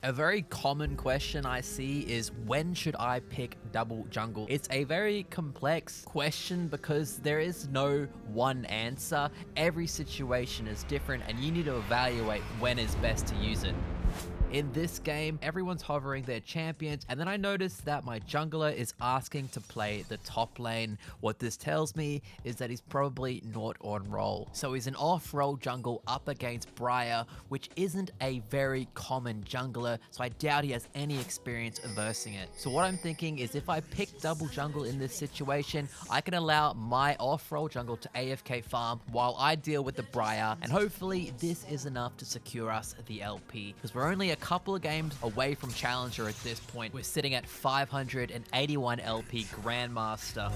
A very common question I see is when should I pick double jungle? It's a very complex question because there is no one answer. Every situation is different and you need to evaluate when is best to use it. In this game, everyone's hovering their champions, and then I noticed that my jungler is asking to play the top lane. What this tells me is that he's probably not on roll. So he's an off-roll jungle up against Briar, which isn't a very common jungler, so I doubt he has any experience versing it. So what I'm thinking is if I pick double jungle in this situation, I can allow my off-roll jungle to AFK farm while I deal with the Briar, and hopefully this is enough to secure us the LP, because we're only a couple of games away from Challenger at this point. We're sitting at 581 LP Grandmaster.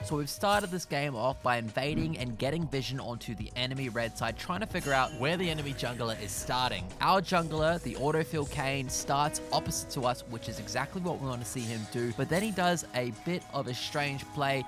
So we've started this game off by invading and getting vision onto the enemy red side, trying to figure out where the enemy jungler is starting. Our jungler, the autofill Kayn, starts opposite to us, which is exactly what we want to see him do, but then he does a bit of a strange play.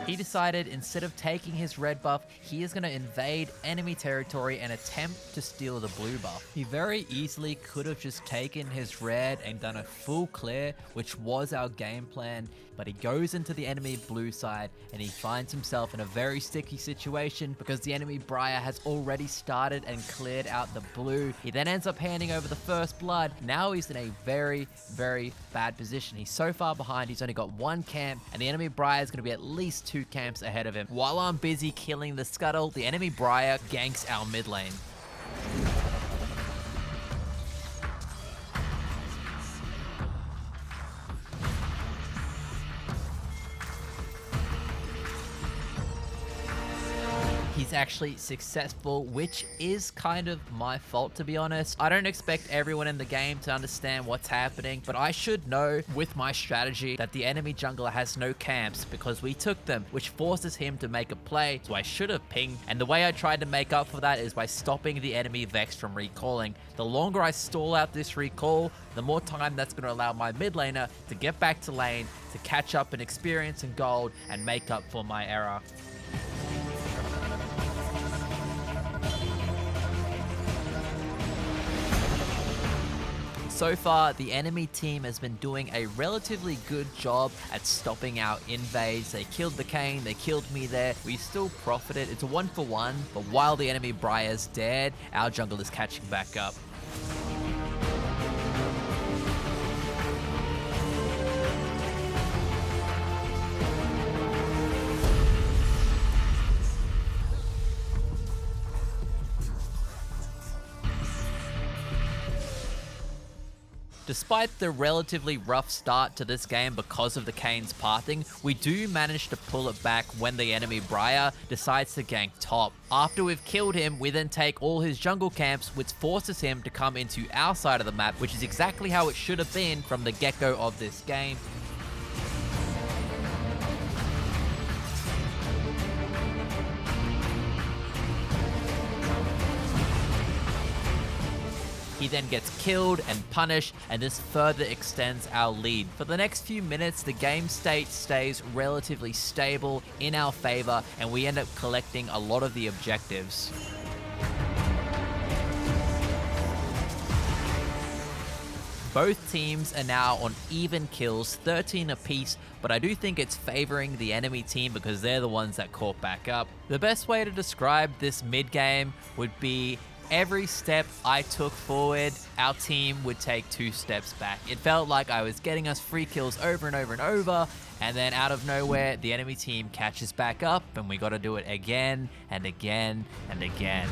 He decided instead of taking his red buff, he is going to invade enemy territory and attempt to steal the blue buff. He very easily could have just taken his red and done a full clear, which was our game plan, but he goes into the enemy blue side and he finds himself in a very sticky situation because the enemy Briar has already started and cleared out the blue. He then ends up handing over the first blood. Now he's in a very, very bad position. He's so far behind, he's only got one camp, and the enemy Briar is going to be at least 2 camps ahead of him. While I'm busy killing the scuttle, the enemy Briar ganks our mid lane. He's actually successful, which is kind of my fault, to be honest. I don't expect everyone in the game to understand what's happening, but I should know with my strategy that the enemy jungler has no camps because we took them, which forces him to make a play, so I should have pinged. And the way I tried to make up for that is by stopping the enemy Vex from recalling. The longer I stall out this recall, the more time that's going to allow my mid laner to get back to lane, to catch up in experience and gold, and make up for my error. So far, the enemy team has been doing a relatively good job at stopping our invades. They killed the Kayn, they killed me there. We still profited. It's a 1-for-1, but while the enemy Briar's dead, our jungle is catching back up. Despite the relatively rough start to this game because of the Kayn's pathing, we do manage to pull it back when the enemy Briar decides to gank top. After we've killed him, we then take all his jungle camps, which forces him to come into our side of the map, which is exactly how it should have been from the get-go of this game. He then gets killed and punished, and this further extends our lead. For the next few minutes, the game state stays relatively stable in our favor, and we end up collecting a lot of the objectives. Both teams are now on even kills, 13 apiece, but I do think it's favoring the enemy team because they're the ones that caught back up. The best way to describe this mid game would be every step I took forward, our team would take 2 steps back. It felt like I was getting us free kills over and over and over, and then out of nowhere, the enemy team catches back up, and we gotta do it again and again and again.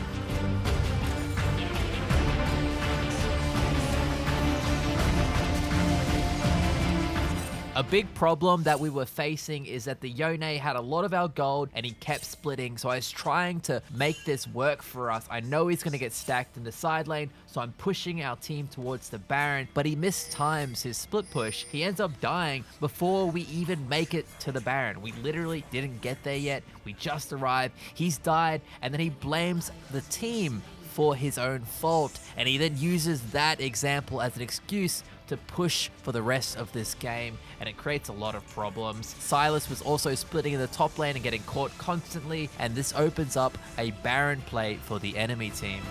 A big problem that we were facing is that the Yone had a lot of our gold and he kept splitting, so I was trying to make this work for us. I know he's going to get stacked in the side lane, so I'm pushing our team towards the Baron, but he mistimes his split push. He ends up dying before we even make it to the Baron. We literally didn't get there yet. We just arrived. He's died, and then he blames the team for his own fault, and he then uses that example as an excuse to push for the rest of this game, and it creates a lot of problems. Sylas was also splitting in the top lane and getting caught constantly, and this opens up a Baron play for the enemy team.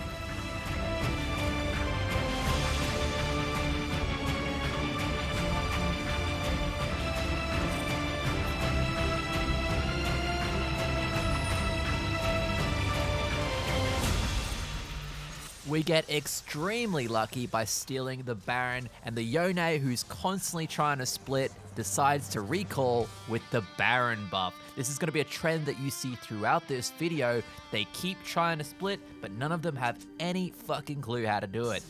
We get extremely lucky by stealing the Baron, and the Yone, who's constantly trying to split, decides to recall with the Baron buff. This is going to be a trend that you see throughout this video. They keep trying to split, but none of them have any fucking clue how to do it.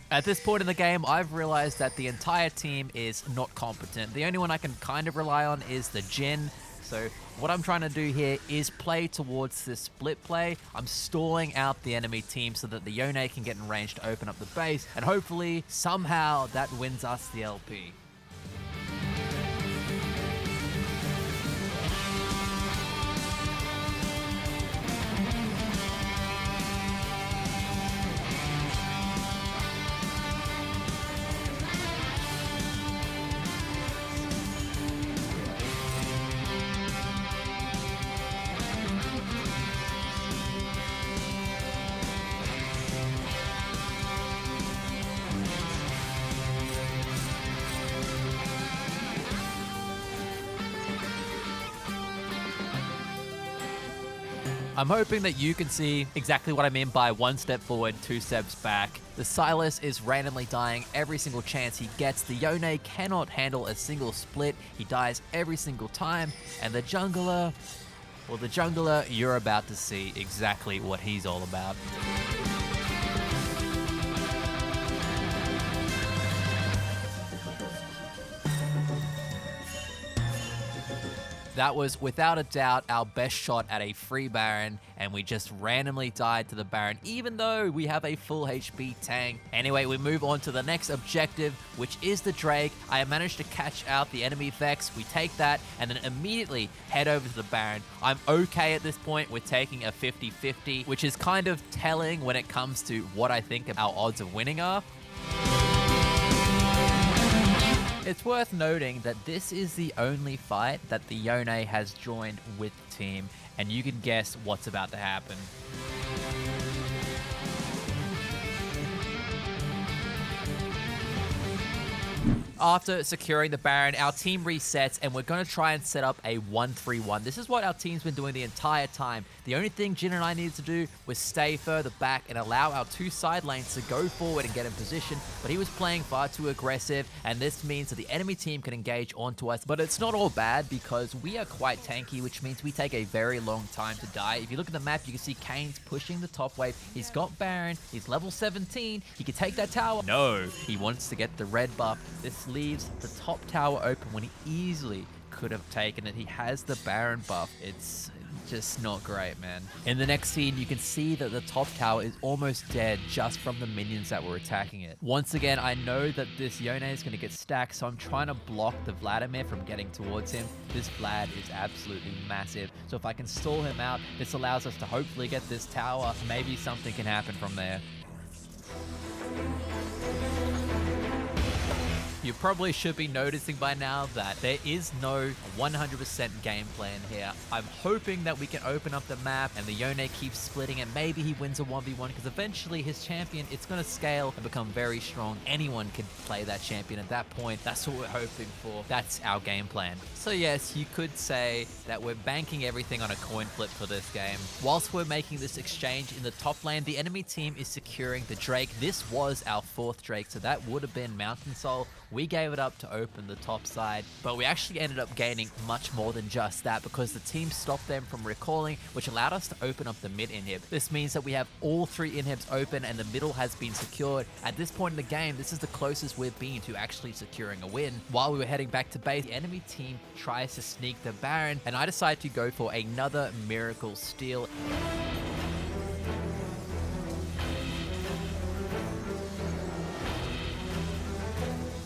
At this point in the game, I've realized that the entire team is not competent. The only one I can kind of rely on is the Jhin. So what I'm trying to do here is play towards this split play. I'm stalling out the enemy team so that the Yone can get in range to open up the base, and hopefully, somehow, that wins us the LP. I'm hoping that you can see exactly what I mean by one step forward, two steps back. The Sylas is randomly dying every single chance he gets. The Yone cannot handle a single split. He dies every single time. And the jungler, well, the jungler, you're about to see exactly what he's all about. That was, without a doubt, our best shot at a free Baron, and we just randomly died to the Baron, even though we have a full HP tank. Anyway, we move on to the next objective, which is the Drake. I have managed to catch out the enemy Vex. We take that, and then immediately head over to the Baron. I'm okay at this point. We're taking a 50-50, which is kind of telling when it comes to what I think our odds of winning are. It's worth noting that this is the only fight that the Yone has joined with the team, and you can guess what's about to happen. After securing the Baron, our team resets, and we're going to try and set up a 1-3-1. This is what our team's been doing the entire time. The only thing Jhin and I needed to do was stay further back and allow our two side lanes to go forward and get in position, but he was playing far too aggressive, and this means that the enemy team can engage onto us. But it's not all bad because we are quite tanky, which means we take a very long time to die. If you look at the map, you can see Kane's pushing the top wave. He's got Baron. He's level 17. He can take that tower. No, he wants to get the red buff. This leaves the top tower open when he easily could have taken it. He has the Baron buff. It's just not great, man. In the next scene, you can see that the top tower is almost dead just from the minions that were attacking it. Once again, I know that this Yone is going to get stacked, so I'm trying to block the Vladimir from getting towards him. This Vlad is absolutely massive, so if I can stall him out, this allows us to hopefully get this tower. Maybe something can happen from there. You probably should be noticing by now that there is no 100% game plan here. I'm hoping that we can open up the map and the Yone keeps splitting and maybe he wins a 1v1 because eventually his champion, it's going to scale and become very strong. Anyone can play that champion at that point. That's what we're hoping for. That's our game plan. So yes, you could say that we're banking everything on a coin flip for this game. Whilst we're making this exchange in the top lane, the enemy team is securing the Drake. This was our fourth Drake, so that would have been Mountain Soul. We gave it up to open the top side, but we actually ended up gaining much more than just that because the team stopped them from recalling, which allowed us to open up the mid inhib. This means that we have all 3 inhibs open and the middle has been secured. At this point in the game, this is the closest we've been to actually securing a win. While we were heading back to base, the enemy team tries to sneak the Baron, and I decide to go for another miracle steal.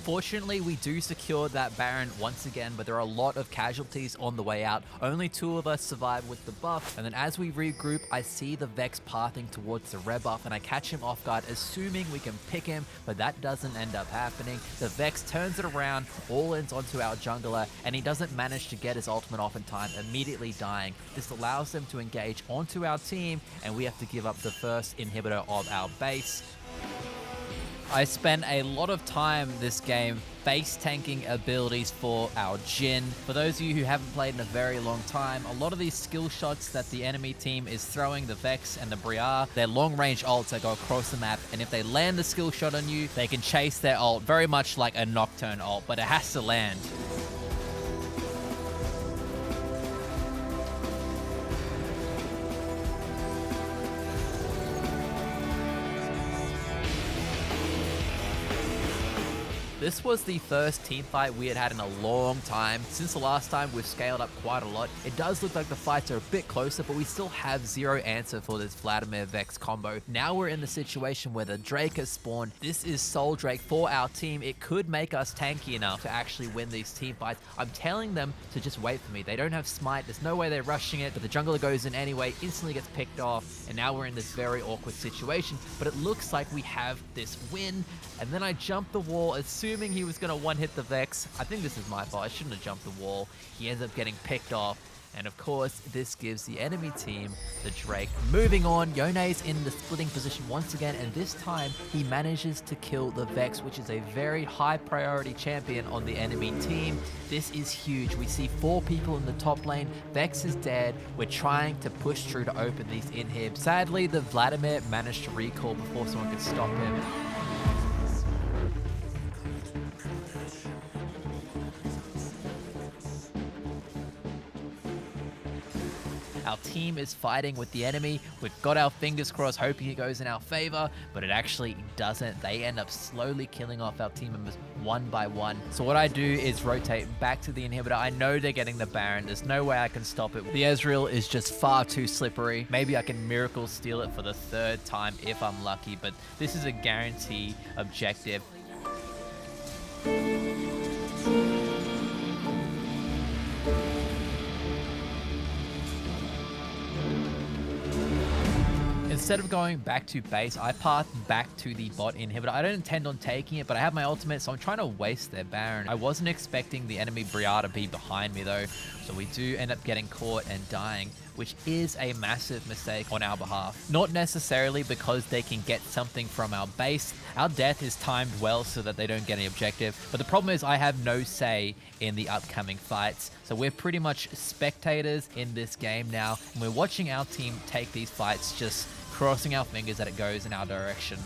Fortunately, we do secure that Baron once again, but there are a lot of casualties on the way out. Only 2 of us survive with the buff, and then as we regroup, I see the Vex pathing towards the red buff, and I catch him off guard, assuming we can pick him, but that doesn't end up happening. The Vex turns it around, all-ins onto our jungler, and he doesn't manage to get his ultimate off in time, immediately dying. This allows them to engage onto our team, and we have to give up the first inhibitor of our base. I spent a lot of time this game base tanking abilities for our Jhin. For those of you who haven't played in a very long time, a lot of these skill shots that the enemy team is throwing, the Vex and the Briar, they're long range ults that go across the map, and if they land the skill shot on you, they can chase their ult very much like a Nocturne ult, but it has to land. This was the first team fight we had in a long time. Since the last time, we've scaled up quite a lot. It does look like the fights are a bit closer, but we still have zero answer for this Vladimir Vex combo. Now we're in the situation where the Drake has spawned. This is Soul Drake for our team. It could make us tanky enough to actually win these team fights. I'm telling them to just wait for me. They don't have Smite. There's no way they're rushing it, but the jungler goes in anyway, instantly gets picked off, and now we're in this very awkward situation. But it looks like we have this win, and then I jump the wall, assuming he was going to one-hit the Vex. I think this is my fault. I shouldn't have jumped the wall. He ends up getting picked off. And of course, this gives the enemy team the Drake. Moving on, Yone's in the splitting position once again, and this time he manages to kill the Vex, which is a very high priority champion on the enemy team. This is huge. We see 4 people in the top lane. Vex is dead. We're trying to push through to open these inhibs. Sadly, the Vladimir managed to recall before someone could stop him. Our team is fighting with the enemy. We've got our fingers crossed, hoping it goes in our favor, but it actually doesn't. They end up slowly killing off our team members one by one. So what I do is rotate back to the inhibitor. I know they're getting the Baron. There's no way I can stop it. The Ezreal is just far too slippery. Maybe I can miracle steal it for the 3rd time if I'm lucky, but this is a guarantee objective. Instead of going back to base, I path back to the bot inhibitor. I don't intend on taking it, but I have my ultimate, so I'm trying to waste their Baron. I wasn't expecting the enemy Briar to be behind me though, so we do end up getting caught and dying, which is a massive mistake on our behalf. Not necessarily because they can get something from our base. Our death is timed well so that they don't get any objective, but the problem is I have no say in the upcoming fights. So we're pretty much spectators in this game now, and we're watching our team take these fights, just crossing our fingers that it goes in our direction.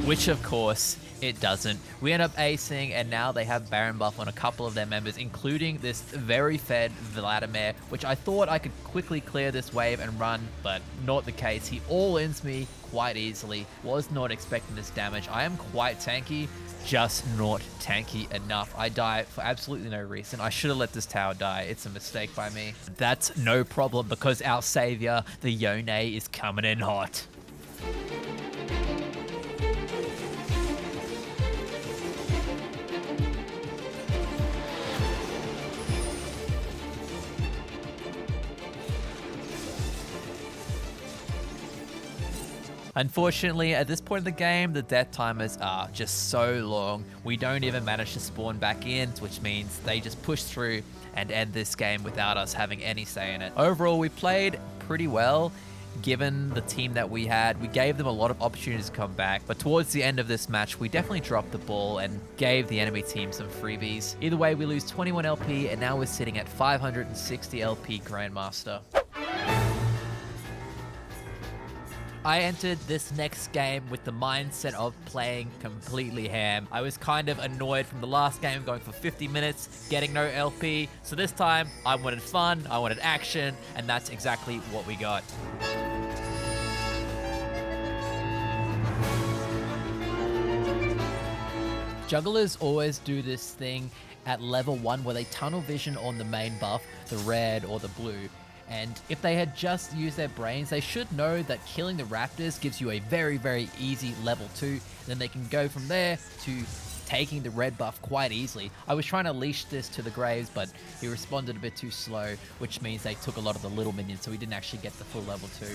Which of course it doesn't. We end up acing, and now they have Baron buff on a couple of their members, including this very fed Vladimir, which I thought I could quickly clear this wave and run, but not the case. He all-ins me quite easily. Was not expecting this damage. I am quite tanky, just not tanky enough. I die for absolutely no reason. I should have let this tower die. It's a mistake by me. That's no problem because our savior, the Yone, is coming in hot. Unfortunately, at this point in the game, the death timers are just so long. We don't even manage to spawn back in, which means they just push through and end this game without us having any say in it. Overall, we played pretty well. given the team that we had. We gave them a lot of opportunities to come back, but towards the end of this match, we definitely dropped the ball and gave the enemy team some freebies. Either way, we lose 21 LP, and now we're sitting at 560 LP Grandmaster. I entered this next game with the mindset of playing completely ham. I was kind of annoyed from the last game going for 50 minutes, getting no LP. So this time, I wanted fun, I wanted action, and that's exactly what we got. Jugglers always do this thing at level 1 where they tunnel vision on the main buff, the red or the blue. And if they had just used their brains, they should know that killing the raptors gives you a very, very easy level 2. Then they can go from there to taking the red buff quite easily. I was trying to leash this to the Graves, but he responded a bit too slow, which means they took a lot of the little minions, so we didn't actually get the full level 2.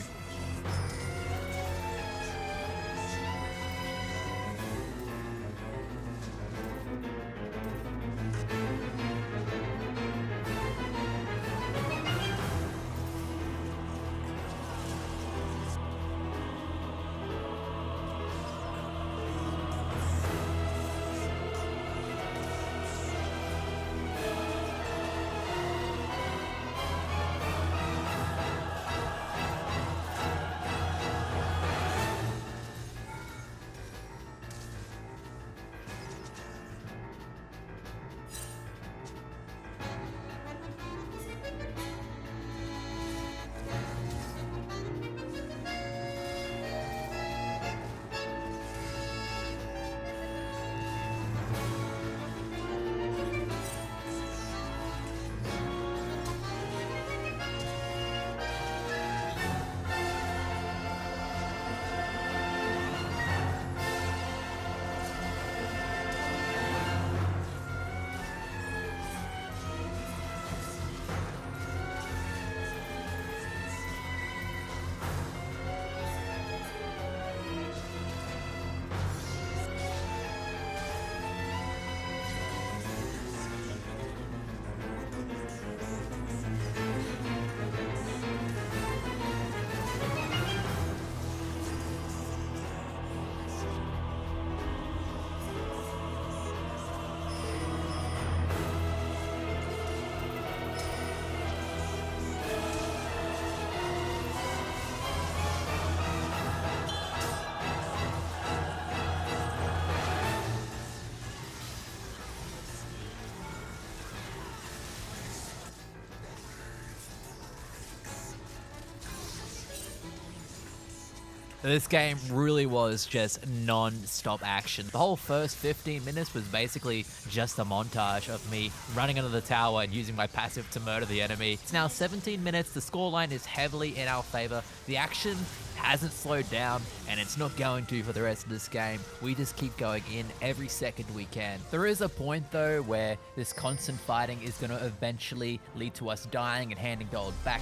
This game really was just non-stop action. The whole first 15 minutes was basically just a montage of me running under the tower and using my passive to murder the enemy. It's now 17 minutes, the scoreline is heavily in our favor. The action hasn't slowed down, and it's not going to for the rest of this game. We just keep going in every second we can. There is a point though where this constant fighting is going to eventually lead to us dying and handing gold back.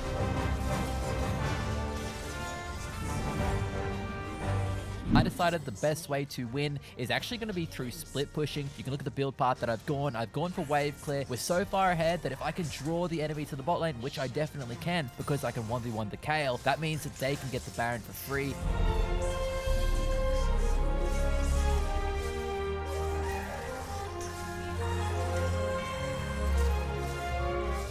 I decided the best way to win is actually going to be through split pushing. You can look at the build path that I've gone. I've gone for wave clear. We're so far ahead that if I can draw the enemy to the bot lane, which I definitely can because I can 1v1 the Kayle, that means that they can get the Baron for free.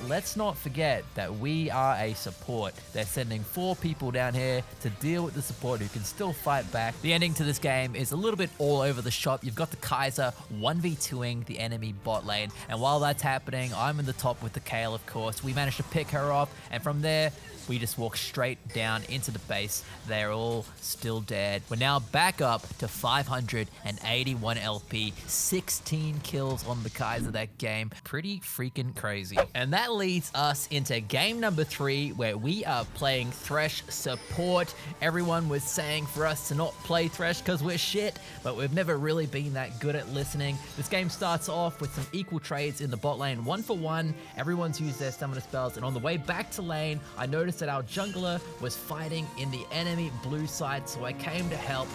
Let's not forget that we are a support. They're sending 4 people down here to deal with the support who can still fight back. The ending to this game is a little bit all over the shop. You've got the Kaiser 1v2ing the enemy bot lane. And while that's happening, I'm in the top with the Kayle, of course. We managed to pick her off, and from there, we just walk straight down into the base. They're all still dead. We're now back up to 581 LP, 16 kills on the Kaiser that game. Pretty freaking crazy. And that leads us into game number 3, where we are playing Thresh support. Everyone was saying for us to not play Thresh because we're shit, but we've never really been that good at listening. This game starts off with some equal trades in the bot lane, 1 for 1. Everyone's used their stamina spells, and on the way back to lane, I noticed that our jungler was fighting in the enemy blue side, so I came to help.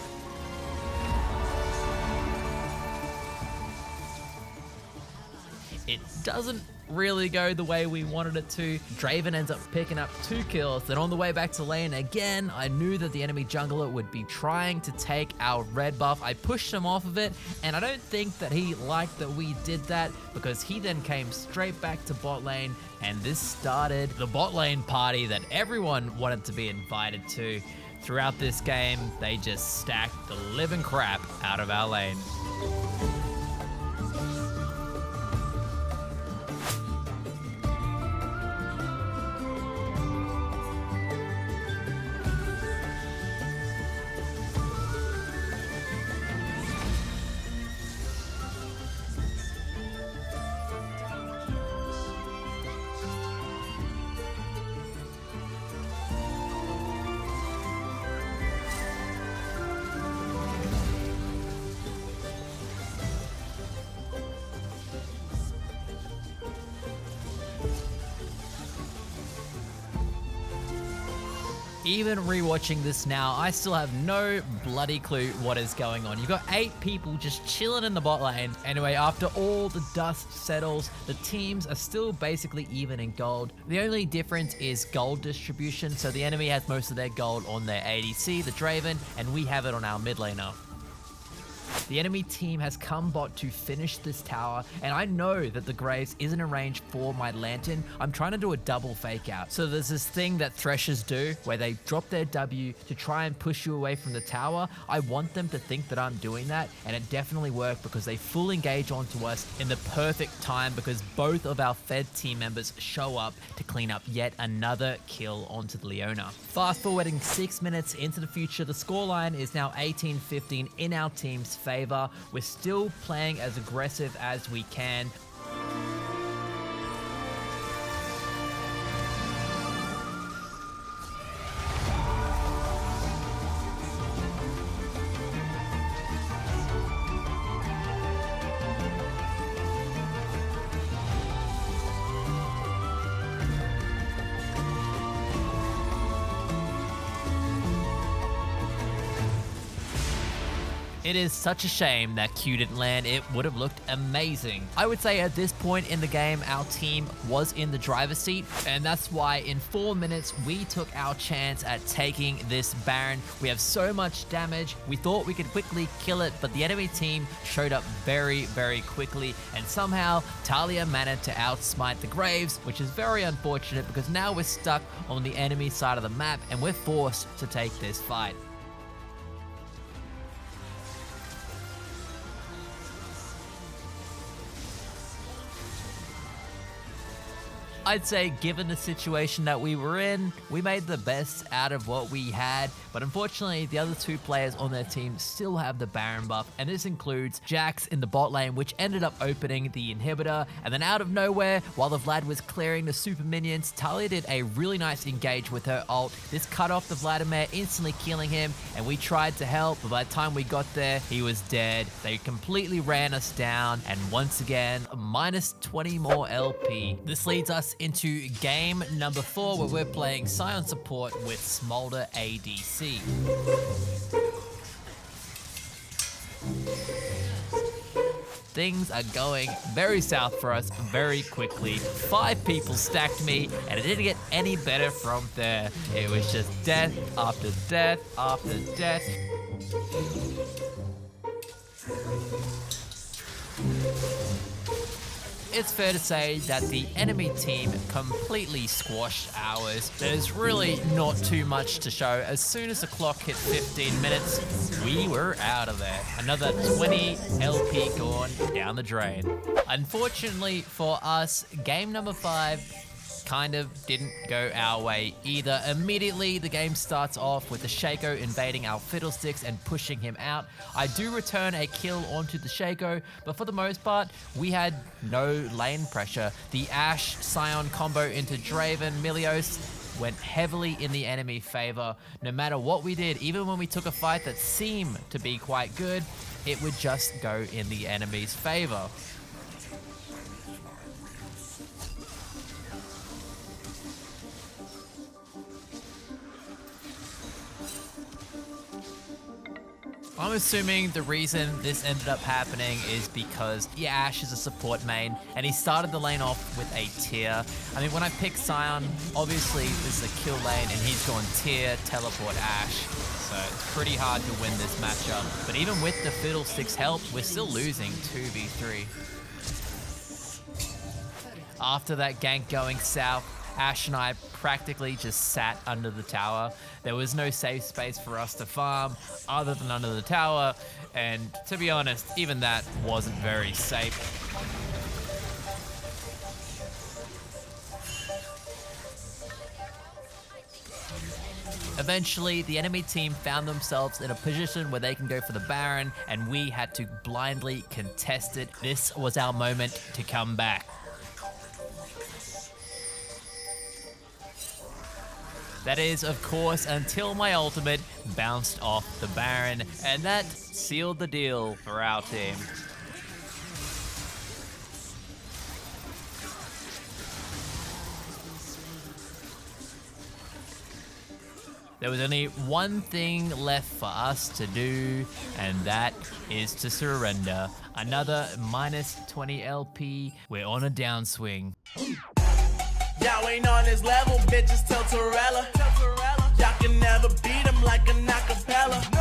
It doesn't really go the way we wanted it to. Draven ends up picking up 2 kills. Then on the way back to lane again, I knew that the enemy jungler would be trying to take our red buff. I pushed him off of it, and I don't think that he liked that we did that, because he then came straight back to bot lane, and this started the bot lane party that everyone wanted to be invited to. Throughout this game, they just stacked the living crap out of our lane. Even rewatching this now, I still have no bloody clue what is going on. You've got 8 people just chilling in the bot lane. Anyway, after all the dust settles, the teams are still basically even in gold. The only difference is gold distribution, so the enemy has most of their gold on their ADC, the Draven, and we have it on our mid laner. The enemy team has come bot to finish this tower, and I know that the Graves isn't in range for my lantern. I'm trying to do a double fake out. So there's this thing that Threshers do where they drop their W to try and push you away from the tower. I want them to think that I'm doing that, and it definitely worked because they full engage onto us in the perfect time, because both of our Fed team members show up to clean up yet another kill onto the Leona. Fast forwarding 6 minutes into the future, the scoreline is now 18-15 in our team's favor. We're still playing as aggressive as we can. It is such a shame that Q didn't land. It would have looked amazing. I would say at this point in the game, our team was in the driver's seat, and that's why in 4 minutes, we took our chance at taking this Baron. We have so much damage. We thought we could quickly kill it, but the enemy team showed up very, very quickly, and somehow Talia managed to outsmite the Graves, which is very unfortunate because now we're stuck on the enemy side of the map, and we're forced to take this fight. I'd say given the situation that we were in, we made the best out of what we had, but unfortunately the other 2 players on their team still have the Baron buff, and this includes Jax in the bot lane, which ended up opening the inhibitor, and then out of nowhere, while the Vlad was clearing the super minions, Talia did a really nice engage with her ult. This cut off the Vladimir, instantly killing him, and we tried to help, but by the time we got there, he was dead. They completely ran us down, and once again, minus 20 more LP. This leads us into game number 4, where we're playing Sion support with Smolder ADC. Things are going very south for us very quickly. 5 people stacked me, and it didn't get any better from there. It was just death after death after death. It's fair to say that the enemy team completely squashed ours. There's really not too much to show. As soon as the clock hit 15 minutes, we were out of there. Another 20 LP gone down the drain. Unfortunately for us, game number 5 kind of didn't go our way either. Immediately, the game starts off with the Shaco invading our Fiddlesticks and pushing him out. I do return a kill onto the Shaco, but for the most part, we had no lane pressure. The Ashe Sion combo into Draven Milios went heavily in the enemy favor. No matter what we did, even when we took a fight that seemed to be quite good, it would just go in the enemy's favor. I'm assuming the reason this ended up happening is because Ashe is a support main, and he started the lane off with a tier. I mean, when I pick Sion, obviously this is a kill lane, and he's going tier, teleport Ashe. So it's pretty hard to win this matchup. But even with the Fiddlesticks' help, we're still losing 2v3. After that gank going south, Ashe and I practically just sat under the tower. There was no safe space for us to farm other than under the tower, and to be honest, even that wasn't very safe. Eventually, the enemy team found themselves in a position where they can go for the Baron, and we had to blindly contest it. This was our moment to come back. That is, of course, until my ultimate bounced off the Baron, and that sealed the deal for our team. There was only one thing left for us to do, and that is to surrender. Another minus 20 LP. We're on a downswing. Y'all ain't on this level, bitches, Tilterella. Y'all can never beat them like an acapella.